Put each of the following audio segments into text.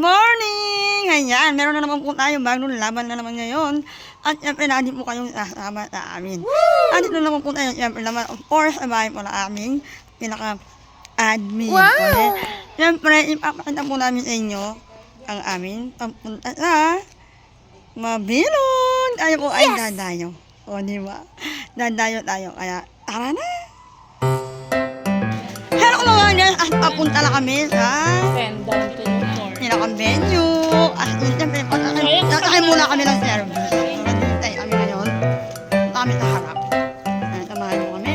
morning! Ayan, meron na naman po tayo bagong laban na naman ngayon. At syempre, nandito po kayong kasama sa amin. Nandito na naman po tayo, syempre naman, of course, sabay po na aming pinaka-admin. Wow! Okay? Syempre, ipapakita po namin sa inyo ang aming pagpunta sa Mabilog. Tayo po ay dadayo. O, di ba? Dadayo tayo. Kaya, tara na! Hello mga guys! At papunta na kami sa pinaka-venue. At siyempre, nakakay muna kami ng service. Nanditay kami ngayon. Kami sa harap. Samahan mo kami.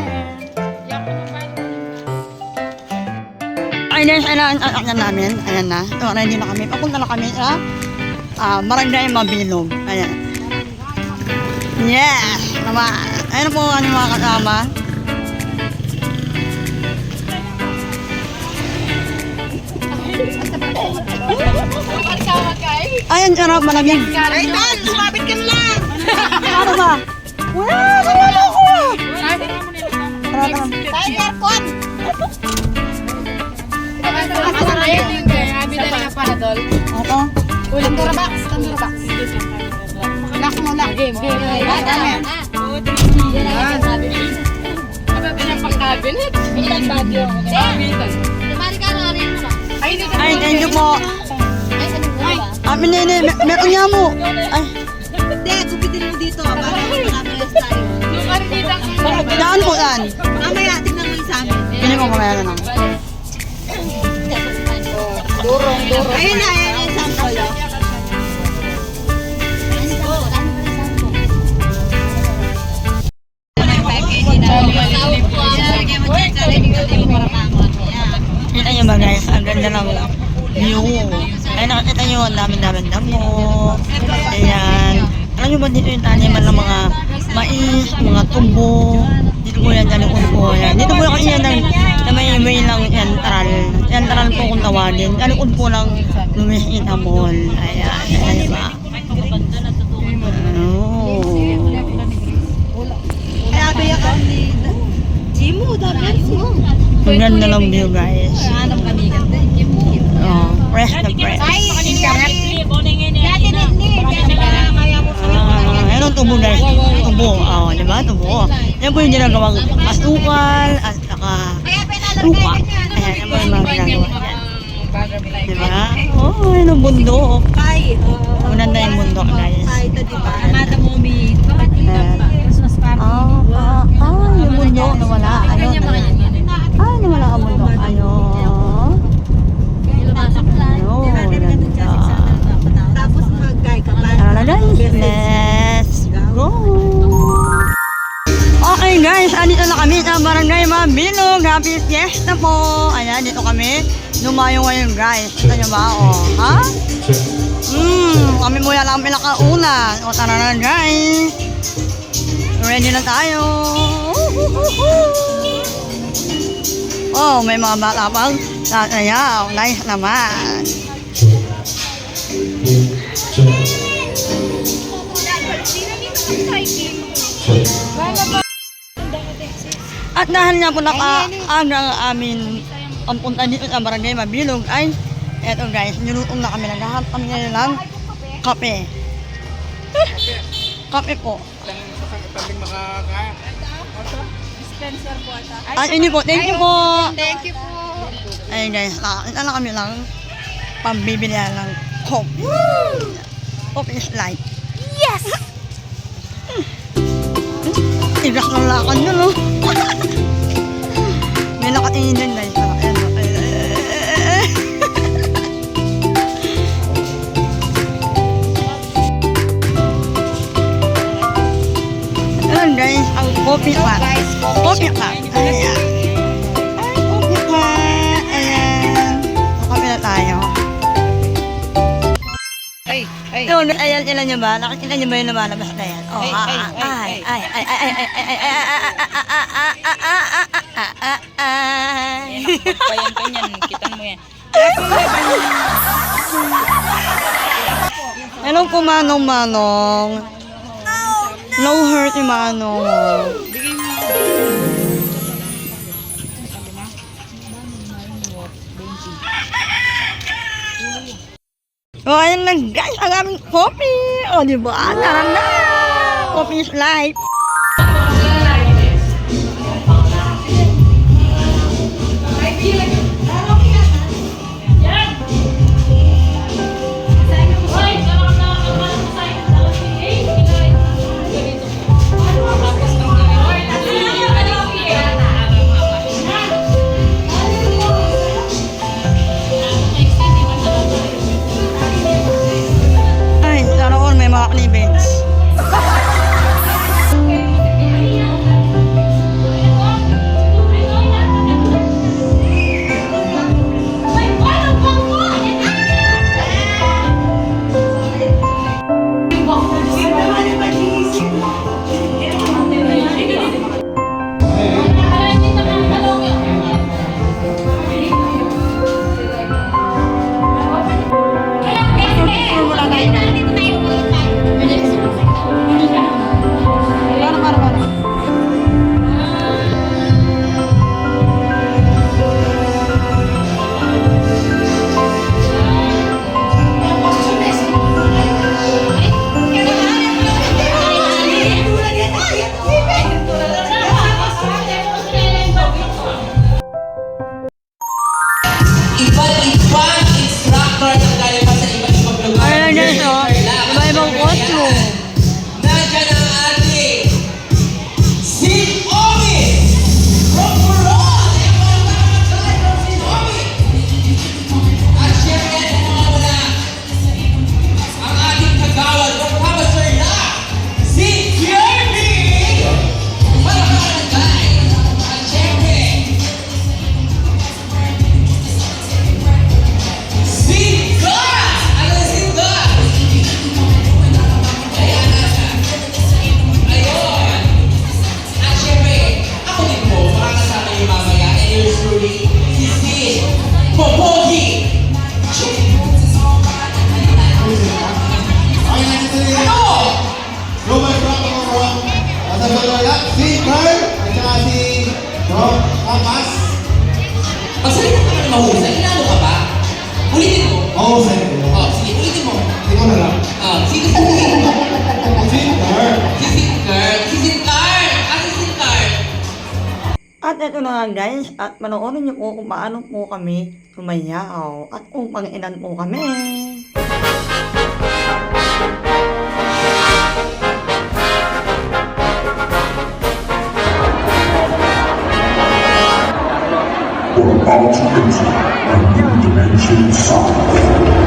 Ay, guys, kailangan sasakyan namin. Ayan na. So, ready na kami. Papunta na kami sa Barangay Mabilog. Ayan. Yes! Naman. Ayan po ang mga kasama. Ayan, sarap, malamig. Ay, Tal! Sumabit ka na lang! Ano ba? Wala, nawala ko! Tara, tara. Tayo aircon! Ito? Tandura box! Tandura box! Lock mo lang. Game. Pinapang-cabinet. Ilan bagyo? Ay, thank you po. Amin nene, meron niya mo. Ay, Hindi, gupitin mo dito. Para malamayas tayo. daan po daan. Mamaya, tingnan mo yung sa amin. Pili mo mamaya na lang. Ayun na, ayun yung sample. Kita nyo ba guys, ang ganda ng view. Ay, nakakita nyo, ang dami-daming damo. Ayan. Alam nyo ba dito yung taniman ng mga mais, mga tubo. Dito po yan, talikod po yan. Dito po yung yan na may way lang yan, taral. Yan, taral po kung tawagin. Talikod po lang Luis Itamol. Ayan, ayan ba? Kaya kaya ka ni Jimo, dami mo. Ang ganda ng view guys. Hanap kami ganda. Oh, fresh na fresh. Ayun ang tubo guys. Tubo. Oh, di ba? Tubo. Yan po yung ginagawang asukal at saka suka. Ayan, yan po yung mga ginagawa yan. Di ba? Oh, yun ang bundok. Ay, Maganda yung bundok guys. ay, ito diba? Mata mo, Mi. Ayan. Yung bundok nawala. Ayun. Ay, nawala ang bundok. Ayun. Ayun. Ganda. Tapos mag-guy ka pa. Tara guys, let's go! Okay guys, andito na kami sa Barangay Mabilog. Happy Fiesta po! Ayan, dito kami. Lumayo ngayon guys. Kita nyo ba? O, ha? Kami muna lang pinakauna. O, tara na guys. Ready na tayo. Oh, may mga bata pang sasayaw. Nice naman. At dahil nga po nakaagang amin ang punta dito sa Barangay Mabilog ay eto guys, nilutong na kami. Naghahanap kami ngayon ng kape. Kape po. At ini po, thank you po. Thank you po. Ayun guys, nakakita na kami lang pambibili ng coffee. Coffee is life. Yes! Tigas ng lakad nyo, no? May nakatingin din guys. Ayan guys, ang coffee pot. Coffee pot. Ayan. Ay, coffee pot. Ayan. Kape na tayo. Yun, ayan, ilan nyo ba? Nakikita nyo ba yung lumalabas na yan? Oh, Payan-payan, kitan mo yan. Hello po, Manong. No hurt yung Manong. O, ayun lang guys, ang aming coffee. O, di ba? Tara na! Coffee is life. Ay, sana all may mga cleavage. Iba't-ibang instructor na galing pa sa iba't-ibang lugar. Ayun guys, o. Iba-ibang costume. Nandiyan ang ating si Omi from Quran. Si Omi. At syempre, wala ang ating kagawad from Kamasarla, si Jeremy. Palakpakan tayo. At syempre, si God! Ano si God? Ayan na siya. Ayun. At syempre, ako din po, makakasama yung mamaya. And yours truly, si Sid Popogi. Okay, nandito rin yan. Ano? Global Rock number 1. At ang wala, si Carl at saka si Kapas. Magsalita ka naman mahusay. Inano ka ba? Ulitin mo. Oo, sir. Oh, sige, ulitin mo. Ikaw na lang. Sino sa tingin mo? Si Carl. Si Sidcar. Si Sidcar. Ano si Sidcar? At ito na nga guys, at panoorin niyo po kung paano po kami sumayaw at kung pang-ilan po kami. We're about to enter a new dimension sound.